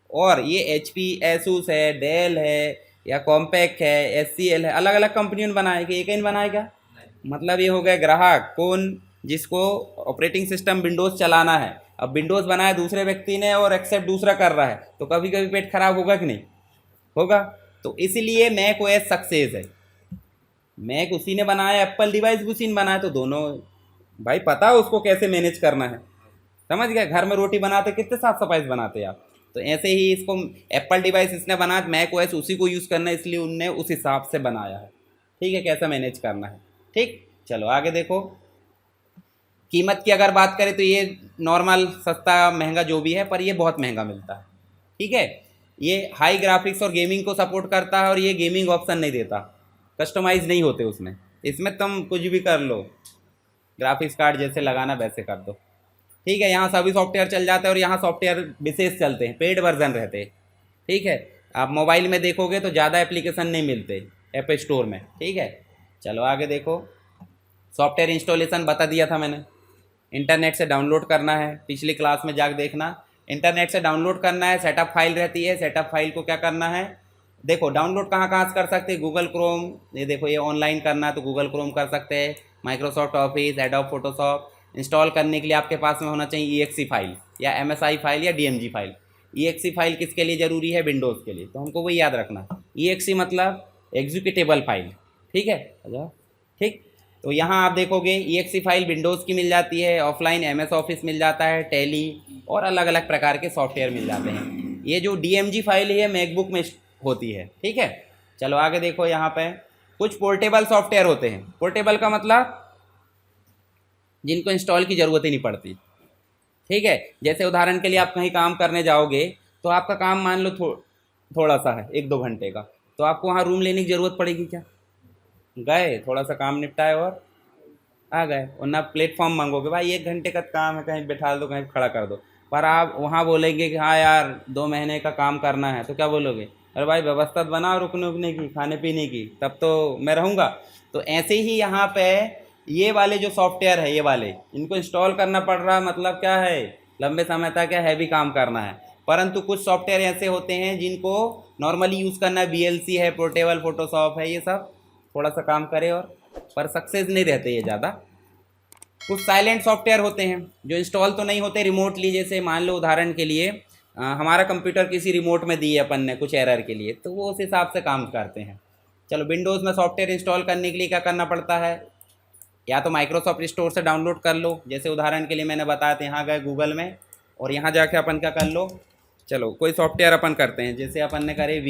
और ये HP, एसूस है, डेल है, या कॉम्पैक्ट है, SCL है, अलग अलग कंपनियों ने बनाया, कि एक ही ने बनाया क्या? मतलब ये हो गया ग्राहक कौन, जिसको ऑपरेटिंग सिस्टम विंडोज़ चलाना है। अब विंडोज़ बनाया दूसरे व्यक्ति ने और एक्सेप्ट दूसरा कर रहा है, तो कभी कभी पेट खराब होगा कि नहीं होगा। तो इसीलिए मैक OS सक्सेस है, मैक उसी ने बनाया, एप्पल डिवाइस भी उसी ने बनाया, तो दोनों भाई पता है उसको कैसे मैनेज करना है समझ गए? घर में रोटी बनाते कितने साफ सफाई से बनाते आप। तो ऐसे ही इसको एप्पल डिवाइस इसने बनाया, मैक ओएस उसी को यूज़ करना है, इसलिए उनने उस हिसाब से बनाया है। ठीक है, कैसा मैनेज करना है। ठीक, चलो आगे देखो। कीमत की अगर बात करें तो ये नॉर्मल सस्ता महंगा जो भी है, पर ये बहुत महंगा मिलता है। ठीक है, ये हाई ग्राफिक्स और गेमिंग को सपोर्ट करता है, और ये गेमिंग ऑप्शन नहीं देता, कस्टमाइज नहीं होते उसमें। इसमें तुम कुछ भी कर लो, ग्राफिक्स कार्ड जैसे लगाना वैसे कर दो। ठीक है, यहाँ सभी सॉफ्टवेयर चल जाते हैं, और यहाँ सॉफ्टवेयर विशेष चलते हैं, पेड वर्जन रहते हैं। ठीक है, आप मोबाइल में देखोगे तो ज़्यादा एप्लीकेशन नहीं मिलते ऐप स्टोर में। ठीक है, चलो आगे देखो। सॉफ्टवेयर इंस्टॉलेशन बता दिया था मैंने, इंटरनेट से डाउनलोड करना है, पिछली क्लास में जाकर देखना। इंटरनेट से डाउनलोड करना है, सेटअप फाइल रहती है, सेटअप फाइल को क्या करना है, देखो डाउनलोड कहाँ कहाँ से कर सकते हैं, गूगल क्रोम, ये देखो ये ऑनलाइन करना है तो गूगल क्रोम कर सकते हैं, Microsoft office, adobe Photoshop. Install करने के लिए आपके पास में होना चाहिए EXE फाइल या MSI फाइल या DMG फाइल। EXE फाइल किसके लिए ज़रूरी है, विंडोज़ के लिए, तो हमको वही याद रखना। EXE मतलब एग्जीक्यूटेबल फाइल। ठीक है, ठीक। तो यहाँ आप देखोगे EXE फाइल विंडोज़ की मिल जाती है, ऑफलाइन MS ऑफिस मिल जाता है, टैली और अलग अलग प्रकार के सॉफ्टवेयर मिल जाते हैं। ये जो DMG फाइल है मैकबुक में होती है। ठीक है, चलो आगे देखो। यहाँ पे कुछ पोर्टेबल सॉफ्टवेयर होते हैं। पोर्टेबल का मतलब जिनको इंस्टॉल की ज़रूरत ही नहीं पड़ती। ठीक है, जैसे उदाहरण के लिए आप कहीं काम करने जाओगे तो आपका काम मान लो थोड़ा सा है, 1-2 घंटे का, तो आपको वहाँ रूम लेने की ज़रूरत पड़ेगी क्या? गए, थोड़ा सा काम निपटाए और आ गए, और ना प्लेटफॉर्म मांगोगे, भाई 1 घंटे का काम है, कहीं बैठा दो, कहीं खड़ा कर दो। पर आप वहाँ बोलेंगे कि हाँ यार 2 महीने का काम करना है, तो क्या बोलोगे, अरे भाई व्यवस्था बनाओ रुकने उकने की, खाने पीने की, तब तो मैं रहूँगा। तो ऐसे ही यहाँ पे ये वाले जो सॉफ्टवेयर है, ये वाले इनको इंस्टॉल करना पड़ रहा है, मतलब क्या है, लंबे समय तक क्या हैवी काम करना है। परंतु कुछ सॉफ्टवेयर ऐसे होते हैं जिनको नॉर्मली यूज़ करना है, VLC है, पोर्टेबल फोटोशॉप है, ये सब थोड़ा सा काम करे और पर सक्सेस नहीं रहते ये ज़्यादा। कुछ साइलेंट सॉफ्टवेयर होते हैं जो इंस्टॉल तो नहीं होते रिमोटली, जैसे मान लो उदाहरण के लिए हमारा कंप्यूटर किसी रिमोट में दी है अपन ने कुछ एरर के लिए, तो वो उस हिसाब से काम करते हैं। चलो विंडोज़ में सॉफ्टवेयर इंस्टॉल करने के लिए क्या करना पड़ता है, या तो माइक्रोसॉफ्ट स्टोर से डाउनलोड कर लो, जैसे उदाहरण के लिए मैंने बताया था, यहाँ गए गूगल में और यहाँ जाके अपन क्या कर लो, चलो कोई सॉफ्टवेयर अपन करते हैं, जैसे अपन ने करे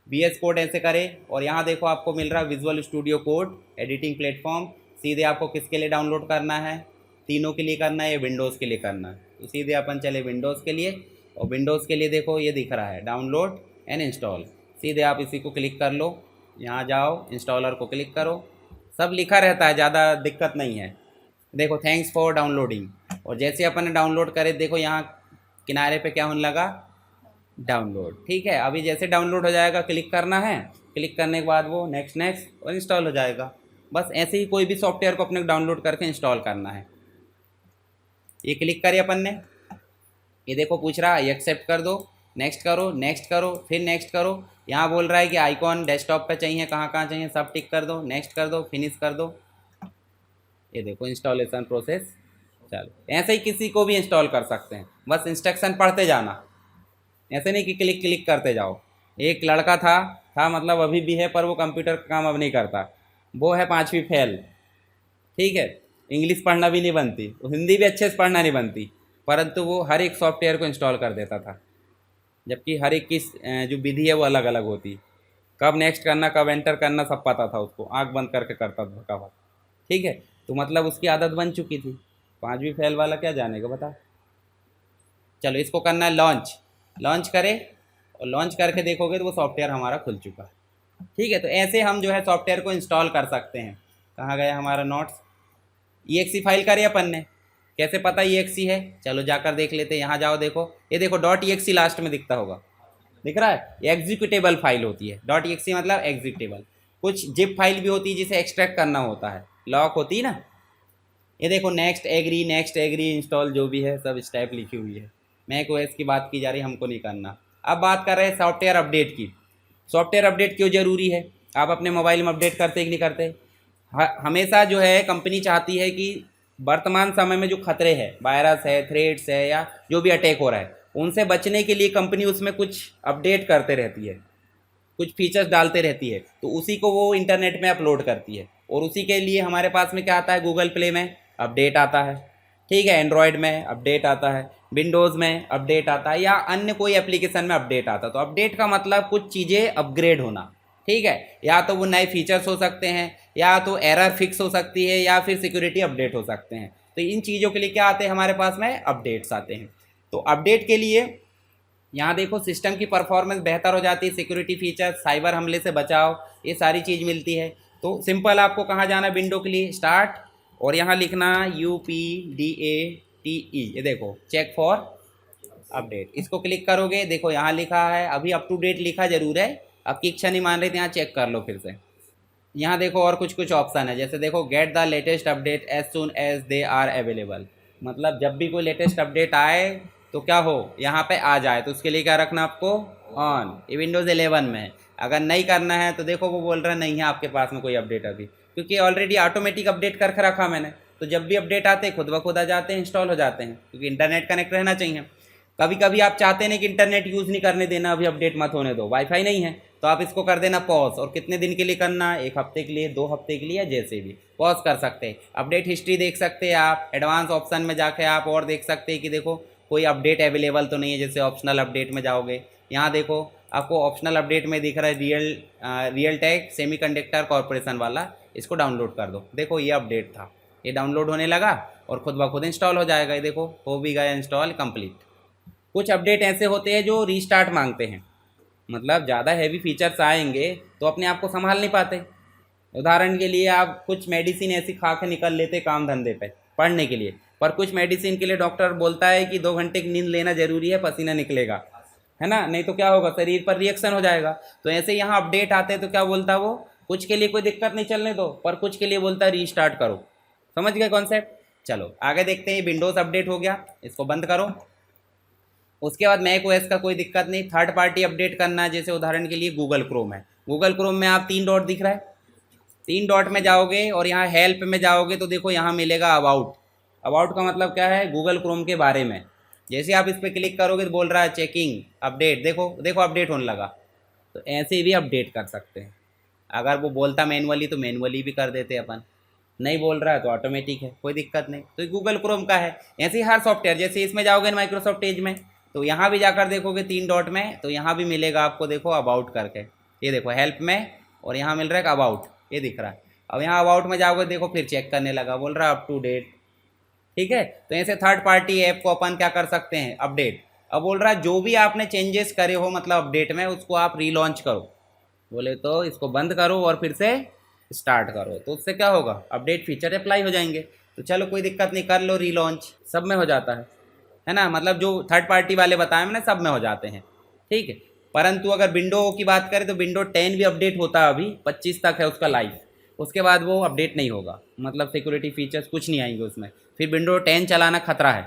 VS कोड ऐसे करें, और यहाँ देखो आपको मिल रहा है visual studio code editing platform. सीधे आपको किसके लिए डाउनलोड करना है, तीनों के लिए करना है या विंडोज़ के लिए करना है, तो सीधे अपन चले विंडोज़ के लिए। और विंडोज़ के लिए देखो ये दिख रहा है डाउनलोड एंड इंस्टॉल, सीधे आप इसी को क्लिक कर लो, यहाँ जाओ इंस्टॉलर को क्लिक करो, सब लिखा रहता है, ज़्यादा दिक्कत नहीं है। देखो थैंक्स फॉर डाउनलोडिंग, और जैसे अपन ने डाउनलोड करे देखो यहाँ किनारे पे क्या होने लगा, डाउनलोड। ठीक है, अभी जैसे डाउनलोड हो जाएगा क्लिक करना है, क्लिक करने के बाद वो नेक्स्ट नेक्स्ट और इंस्टॉल हो जाएगा। बस ऐसे ही कोई भी सॉफ्टवेयर को अपने डाउनलोड करके इंस्टॉल करना है। ये क्लिक करिए अपन ने, ये देखो पूछ रहा है एक्सेप्ट कर दो, नेक्स्ट करो, नेक्स्ट करो, फिर नेक्स्ट करो। यहाँ बोल रहा है कि आइकॉन डेस्कटॉप पे चाहिए, कहाँ कहाँ चाहिए, सब टिक कर दो, नेक्स्ट कर दो, फिनिश कर दो। ये देखो इंस्टॉलेशन प्रोसेस। चलो ऐसे ही किसी को भी इंस्टॉल कर सकते हैं, बस इंस्ट्रक्शन पढ़ते जाना, ऐसे नहीं कि क्लिक क्लिक करते जाओ। एक लड़का था मतलब अभी भी है, पर वो कंप्यूटर का काम अब नहीं करता, वो है 5वीं फेल। ठीक है, इंग्लिश पढ़ना भी नहीं बनती, हिंदी भी अच्छे से पढ़ना नहीं बनती, परंतु वो हर एक सॉफ्टवेयर को इंस्टॉल कर देता था, जबकि हर एक की जो विधि है वो अलग अलग होती, कब नेक्स्ट करना, कब एंटर करना, सब पता था उसको, आंख बंद करके करता था फटाफट। ठीक है, तो मतलब उसकी आदत बन चुकी थी। 5वीं फेल वाला क्या जानेगा बता। चलो इसको करना है लॉन्च करें, और लॉन्च करके देखोगे तो वो सॉफ्टवेयर हमारा खुल चुका है। ठीक है, तो ऐसे हम जो है सॉफ्टवेयर को इंस्टॉल कर सकते हैं। कहाँ गया हमारा नोट्स, EXE फाइल करी अपन ने, कैसे पता EXE है, चलो जाकर देख लेते हैं। यहाँ जाओ देखो, ये देखो .exe लास्ट में दिखता होगा, दिख रहा है, ये एग्जीक्यूटेबल फाइल होती है। .exe मतलब एग्जीक्यूटेबल। कुछ जिप फाइल भी होती है जिसे एक्सट्रैक्ट करना होता है, लॉक होती है ना। ये देखो नेक्स्ट एग्री इंस्टॉल जो भी है सब स्टेप लिखी हुई है। मैक ओएस की बात की जा रही है, हमको नहीं करना। अब बात कर रहे हैं सॉफ्टवेयर अपडेट की। सॉफ्टवेयर अपडेट क्यों ज़रूरी है, आप अपने मोबाइल में अपडेट करते कि नहीं करते। हमेशा जो है कंपनी चाहती है कि वर्तमान समय में जो खतरे हैं, वायरस है, थ्रेड्स है, या जो भी अटैक हो रहा है, उनसे बचने के लिए कंपनी उसमें कुछ अपडेट करते रहती है, कुछ फीचर्स डालते रहती है, तो उसी को वो इंटरनेट में अपलोड करती है। और उसी के लिए हमारे पास में क्या आता है, गूगल प्ले में अपडेट आता है। ठीक है, एंड्रॉयड में अपडेट आता है, विंडोज़ में अपडेट आता है, या अन्य कोई एप्लीकेशन में अपडेट आता है। तो अपडेट का मतलब कुछ चीज़ें अपग्रेड होना, ठीक है, या तो वो नए फीचर्स हो सकते हैं, या तो एरर फिक्स हो सकती है, या फिर सिक्योरिटी अपडेट हो सकते हैं। तो इन चीज़ों के लिए क्या आते हैं हमारे पास में, अपडेट्स आते हैं। तो अपडेट के लिए यहाँ देखो सिस्टम की परफॉर्मेंस बेहतर हो जाती है, सिक्योरिटी फीचर, साइबर हमले से बचाव, ये सारी चीज़ मिलती है। तो सिंपल आपको कहाँ जाना है, विंडो के लिए स्टार्ट, और यहाँ लिखना UPDATE, ये देखो चेक फॉर अपडेट, इसको क्लिक करोगे, देखो यहाँ लिखा है, अभी अप टू डेट लिखा जरूर है, आपकी इच्छा नहीं मान रही थी, यहाँ चेक कर लो फिर से। यहाँ देखो और कुछ कुछ ऑप्शन है, जैसे देखो get the latest update as soon as they are available, मतलब जब भी कोई लेटेस्ट अपडेट आए तो क्या हो, यहाँ पे आ जाए। तो उसके लिए क्या रखना आपको, ऑन। ये विंडोज़ 11 में है। अगर नहीं करना है तो देखो वो बोल रहा है नहीं है आपके पास में कोई अपडेट अभी, क्योंकि ऑलरेडी ऑटोमेटिक अपडेट करके रखा मैंने। तो जब भी अपडेट आते हैं खुद ब खुद आ जाते हैं, इंस्टॉल हो जाते हैं, क्योंकि इंटरनेट कनेक्ट रहना चाहिए। कभी कभी आप चाहते नहीं कि इंटरनेट यूज़ नहीं करने देना, अभी अपडेट मत होने दो, वाईफाई नहीं है, तो आप इसको कर देना पॉज। और कितने दिन के लिए करना, 1 हफ्ते के लिए, 2 हफ्ते के लिए, या जैसे भी पॉज कर सकते हैं। अपडेट हिस्ट्री देख सकते हैं आप, एडवांस ऑप्शन में जाके आप और देख सकते हैं कि देखो कोई अपडेट अवेलेबल तो नहीं है। जैसे ऑप्शनल अपडेट में जाओगे, यहाँ देखो आपको ऑप्शनल अपडेट में दिख रहा है रियल टेक सेमीकंडक्टर कॉर्पोरेशन वाला, इसको डाउनलोड कर दो। देखो ये अपडेट था, ये डाउनलोड होने लगा और खुद ब खुद इंस्टॉल हो जाएगा। ये देखो हो भी गया इंस्टॉल कंप्लीट। कुछ अपडेट ऐसे होते हैं जो रीस्टार्ट मांगते हैं, मतलब ज़्यादा हैवी फीचर्स आएंगे तो अपने आप को संभाल नहीं पाते। उदाहरण के लिए आप कुछ मेडिसिन ऐसी खा के निकल लेते काम धंधे पे पढ़ने के लिए, पर कुछ मेडिसिन के लिए डॉक्टर बोलता है कि 2 घंटे की नींद लेना जरूरी है, पसीना निकलेगा, है ना, नहीं तो क्या होगा, शरीर पर रिएक्शन हो जाएगा। तो ऐसे यहाँ अपडेट आते हैं तो क्या बोलता है वो, कुछ के लिए कोई दिक्कत नहीं चलने दो, पर कुछ के लिए बोलता है रीस्टार्ट करो। समझ गए कॉन्सेप्ट। चलो आगे देखते हैं। विंडोज़ अपडेट हो गया, इसको बंद करो। उसके बाद मैक ओएस का कोई दिक्कत नहीं, थर्ड पार्टी अपडेट करना है, जैसे उदाहरण के लिए गूगल क्रोम है। गूगल क्रोम में आप 3 डॉट दिख रहा है, 3 डॉट में जाओगे और यहाँ हेल्प में जाओगे तो देखो यहाँ मिलेगा अबाउट। अबाउट का मतलब क्या है, गूगल क्रोम के बारे में। जैसे आप इस पर क्लिक करोगे तो बोल रहा है चेकिंग अपडेट, देखो देखो अपडेट होने लगा। तो ऐसे भी अपडेट कर सकते हैं। अगर वो बोलता मैनुअली तो मैनुअली भी कर देते अपन, नहीं बोल रहा है तो ऑटोमेटिक है, कोई दिक्कत नहीं। तो गूगल क्रोम का है। ऐसे ही हर सॉफ्टवेयर, जैसे इसमें जाओगे माइक्रोसॉफ्ट एज में तो यहाँ भी जाकर देखोगे 3 डॉट में, तो यहाँ भी मिलेगा आपको, देखो अबाउट करके, ये देखो हेल्प में, और यहाँ मिल रहा है अबाउट, ये दिख रहा है। अब यहाँ अबाउट में जाओगे देखो फिर चेक करने लगा, बोल रहा है अप टू डेट। ठीक है, तो ऐसे थर्ड पार्टी ऐप को अपन क्या कर सकते हैं, अपडेट। अब बोल रहा है जो भी आपने चेंजेस करे हो मतलब अपडेट में, उसको आप रीलॉन्च करो। बोले तो इसको बंद करो और फिर से स्टार्ट करो, तो उससे क्या होगा, अपडेट फीचर अप्लाई हो जाएंगे। तो चलो कोई दिक्कत नहीं, कर लो रीलॉन्च, सब में हो जाता है ना, मतलब जो थर्ड पार्टी वाले बताए मैंने सब में हो जाते हैं। ठीक है, परंतु अगर विंडो की बात करें तो विंडो 10 भी अपडेट होता है, अभी 25 तक है उसका लाइफ, उसके बाद वो अपडेट नहीं होगा, मतलब सिक्योरिटी फीचर्स कुछ नहीं आएंगे उसमें। फिर विंडो 10 चलाना खतरा है,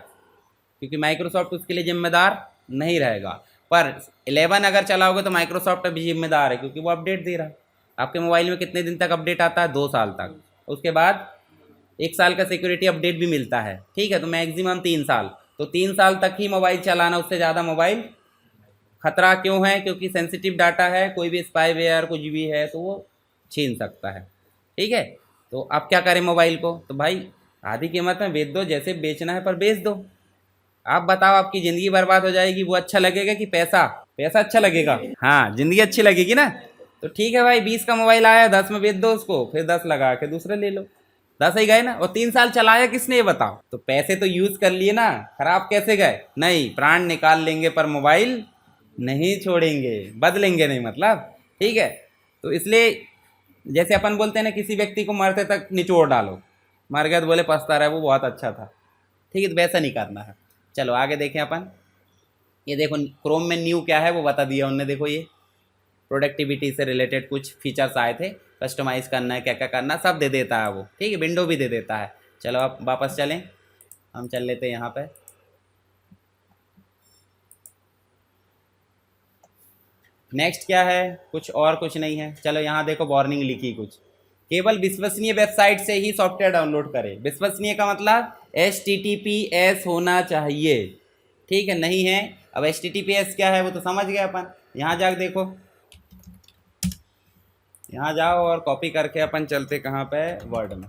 क्योंकि माइक्रोसॉफ्ट उसके लिए जिम्मेदार नहीं रहेगा। पर 11 अगर चलाओगे तो माइक्रोसॉफ्ट भी जिम्मेदार है, क्योंकि वो अपडेट दे रहा है। आपके मोबाइल में कितने दिन तक अपडेट आता है, 2 साल तक, उसके बाद 1 साल का सिक्योरिटी अपडेट भी मिलता है। ठीक है, तो मैक्सिमम 3 साल, तो 3 साल तक ही मोबाइल चलाना, उससे ज़्यादा मोबाइल खतरा क्यों है, क्योंकि सेंसिटिव डाटा है, कोई भी स्पाईवेयर कुछ भी है तो वो छीन सकता है। ठीक है, तो आप क्या करें मोबाइल को, तो भाई आधी कीमत में बेच दो, जैसे बेचना है पर बेच दो। आप बताओ, आपकी ज़िंदगी बर्बाद हो जाएगी, वो अच्छा लगेगा कि पैसा, पैसा अच्छा लगेगा, हाँ ज़िंदगी अच्छी लगेगी ना। तो ठीक है भाई, 20 का मोबाइल आया, 10 में बेच दो उसको, फिर 10 लगा के दूसरे ले लो, 10 ही गए ना। और 3 साल चलाया किसने ये बताओ, तो पैसे तो यूज़ कर लिए ना, खराब कैसे गए, नहीं प्राण निकाल लेंगे पर मोबाइल नहीं छोड़ेंगे, बदलेंगे नहीं मतलब। ठीक है, तो इसलिए जैसे अपन बोलते हैं ना, किसी व्यक्ति को मरते तक निचोड़ डालो, मर गया तो बोले पछता रहा है वो बहुत अच्छा था। ठीक है, तो वैसा नहीं करना है। चलो आगे देखें अपन। ये देखो क्रोम में न्यू क्या है वो बता दिया उनने, देखो ये प्रोडक्टिविटी से रिलेटेड कुछ फीचर्स आए थे, कस्टमाइज़ करना है, क्या क्या करना सब दे देता है वो। ठीक है, विंडो भी दे देता है। चलो आप वापस चलें, हम चल लेते हैं यहाँ पे। नेक्स्ट क्या है, कुछ और कुछ नहीं है। चलो यहाँ देखो वार्निंग लिखी कुछ, केवल विश्वसनीय वेबसाइट से ही सॉफ्टवेयर डाउनलोड करें। विश्वसनीय का मतलब HTTPS होना चाहिए। ठीक है, नहीं है। अब HTTPS क्या है वो तो समझ गए अपन। यहाँ जाकर देखो, यहाँ जाओ और कॉपी करके अपन चलते कहाँ पे, वर्ड में।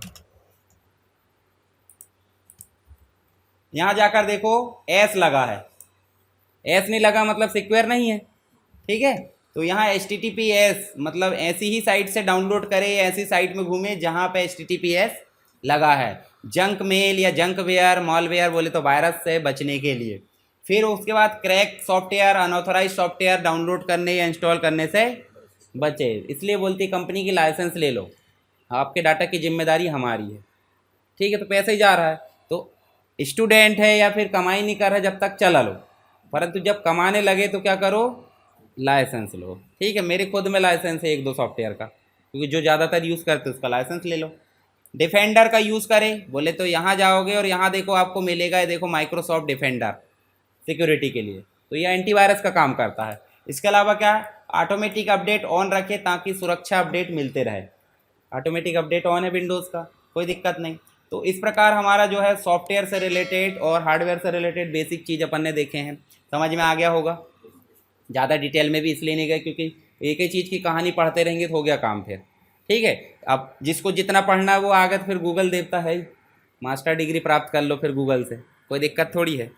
यहाँ जाकर देखो एस लगा है, एस नहीं लगा मतलब सिक्योर नहीं है, ठीक है। तो यहाँ HTTPS मतलब ऐसी ही साइट से डाउनलोड करे या ऐसी साइट में घूमे जहाँ पे HTTPS लगा है। जंक मेल या जंक वेयर, मॉलवेयर बोले तो वायरस से बचने के लिए। फिर उसके बाद crack software, unauthorise software download करने या इंस्टॉल करने से बचे। इसलिए बोलती कंपनी की लाइसेंस ले लो, आपके डाटा की जिम्मेदारी हमारी है, ठीक है। तो पैसे ही जा रहा है, तो स्टूडेंट है या फिर कमाई नहीं कर रहा जब तक चला लो, परंतु जब कमाने लगे तो क्या करो, लाइसेंस लो, ठीक है। मेरे खुद में लाइसेंस है 1-2 सॉफ्टवेयर का, क्योंकि जो ज़्यादातर यूज़ करते हैं उसका लाइसेंस ले लो। डिफेंडर का यूज़ करें बोले तो यहाँ जाओगे और यहाँ देखो आपको मिलेगा, ये देखो माइक्रोसॉफ्ट डिफेंडर सिक्योरिटी के लिए, तो ये एंटीवायरस का काम करता है। इसके अलावा क्या, ऑटोमेटिक अपडेट ऑन रखें ताकि सुरक्षा अपडेट मिलते रहे। ऑटोमेटिक अपडेट ऑन है विंडोज़ का, कोई दिक्कत नहीं। तो इस प्रकार हमारा जो है सॉफ्टवेयर से रिलेटेड और हार्डवेयर से रिलेटेड बेसिक चीज़ अपन ने देखे हैं, समझ में आ गया होगा। ज़्यादा डिटेल में भी इसलिए नहीं गए क्योंकि एक ही चीज़ की कहानी पढ़ते रहेंगे तो हो गया काम फिर, ठीक है। अब जिसको जितना पढ़ना है वो आगे तो फिर गूगल देवता है ही, मास्टर डिग्री प्राप्त कर लो फिर गूगल से, कोई दिक्कत थोड़ी है।